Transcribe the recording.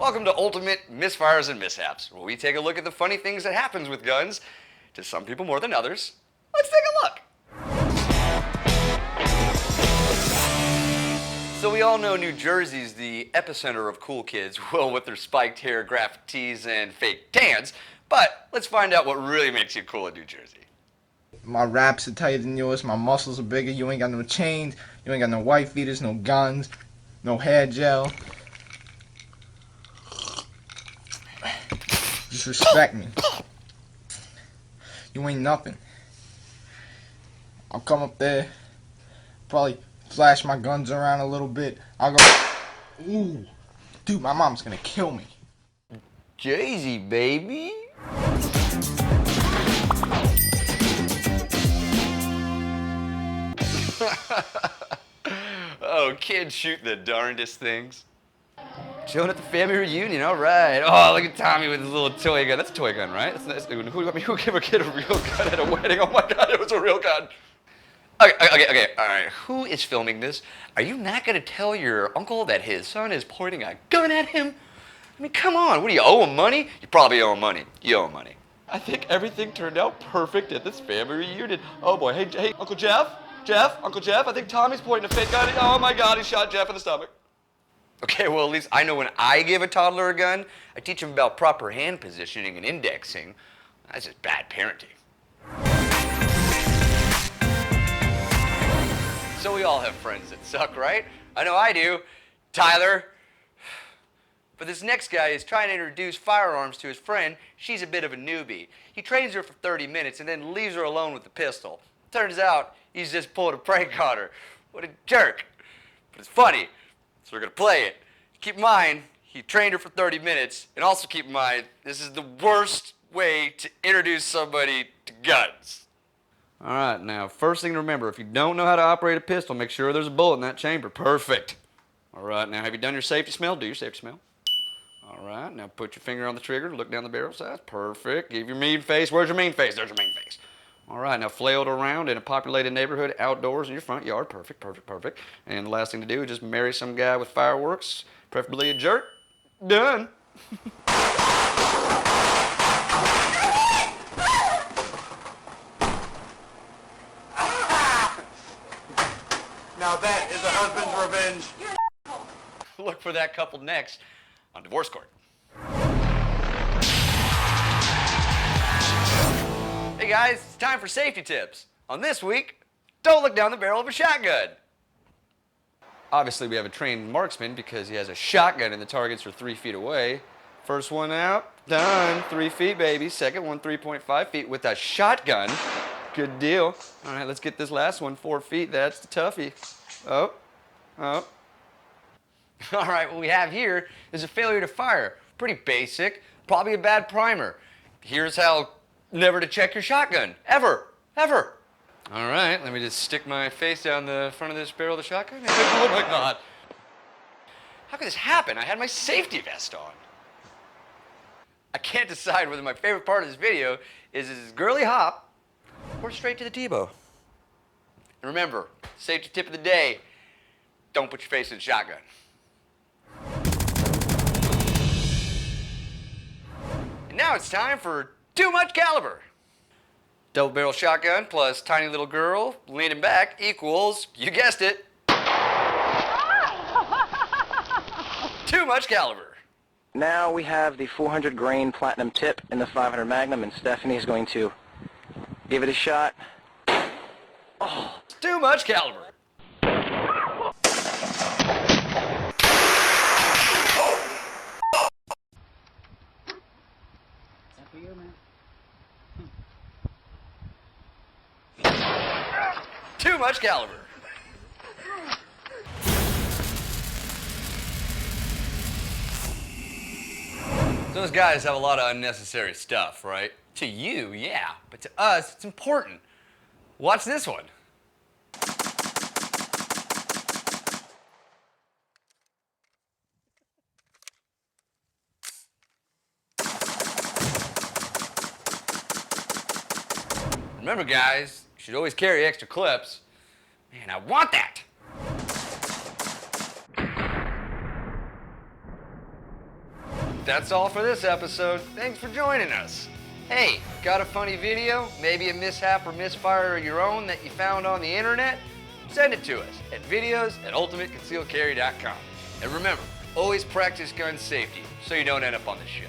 Welcome to Ultimate Misfires and Mishaps, where we take a look at the funny things that happens with guns, to some people more than others. Let's take a look. So we all know New Jersey's the epicenter of cool kids, well, with their spiked hair, graphic tees, and fake tans. But let's find out what really makes you cool in New Jersey. My raps are tighter than yours, my muscles are bigger, you ain't got no chains, you ain't got no white beaters, no guns, no hair gel. Just respect me. You ain't nothing. I'll come up there, probably flash my guns around a little bit. I'll go, ooh, dude, my mom's gonna kill me. Jay-Z, baby. Oh, kids shoot the darndest things. Chilling at the family reunion, all right. Oh, look at Tommy with his little toy gun. That's a toy gun, right? That's who gave a kid a real gun at a wedding? Oh my God, it was a real gun. Okay, all right. Who is filming this? Are you not gonna tell your uncle that his son is pointing a gun at him? I mean, come on. What do you owe him money? You probably owe him money. You owe him money. I think everything turned out perfect at this family reunion. Oh boy, hey, Uncle Jeff, Uncle Jeff. I think Tommy's pointing a fake gun. Oh my God, he shot Jeff in the stomach. Okay, well, at least I know when I give a toddler a gun, I teach him about proper hand positioning and indexing. That's just bad parenting. So we all have friends that suck, right? I know I do. Tyler. But this next guy is trying to introduce firearms to his friend. She's a bit of a newbie. He trains her for 30 minutes and then leaves her alone with the pistol. Turns out he's just pulled a prank on her. What a jerk. But it's funny. So we're going to play it. Keep in mind, he trained her for 30 minutes. And also keep in mind, this is the worst way to introduce somebody to guns. All right, now, first thing to remember, if you don't know how to operate a pistol, make sure there's a bullet in that chamber. Perfect. All right, now, have you done your safety smell? Do your safety smell. All right, now put your finger on the trigger, look down the barrel size. Perfect. Give your mean face. Where's your mean face? There's your mean face. All right, now flail it around in a populated neighborhood, outdoors, in your front yard. Perfect. And the last thing to do is just marry some guy with fireworks, preferably a jerk. Done. Now that is a husband's revenge. Look for that couple next on Divorce Court. Hey guys, it's time for safety tips. On this week, don't look down the barrel of a shotgun. Obviously, we have a trained marksman because he has a shotgun and the targets are 3 feet away. First one out, done. 3 feet, baby. Second one, 3.5 feet with a shotgun. Good deal. All right, let's get this last one, 4 feet. That's the toughie. Oh. All right, what we have here is a failure to fire. Pretty basic, probably a bad primer. Here's how never to check your shotgun, ever. All right, let me just stick my face down the front of this barrel of the shotgun. Oh my God. How could this happen? I had my safety vest on. I can't decide whether my favorite part of this video is this girly hop or straight to the Tebow. And remember, safety tip of the day, don't put your face in a shotgun. And now it's time for Too Much Caliber. Double barrel shotgun plus tiny little girl leaning back equals, you guessed it, too much caliber. Now we have the 400 grain platinum tip in the 500 Magnum, and Stephanie is going to give it a shot. Oh, too much caliber. Too much caliber. Those guys have a lot of unnecessary stuff, right? To you, yeah, but to us, it's important. Watch this one. Remember, guys, you should always carry extra clips. Man, I want that! that's all for this episode. Thanks for joining us. Hey, got a funny video, maybe a mishap or misfire of your own that you found on the internet? Send it to us at videos@ultimateconcealcarry.com. And remember, always practice gun safety so you don't end up on the show.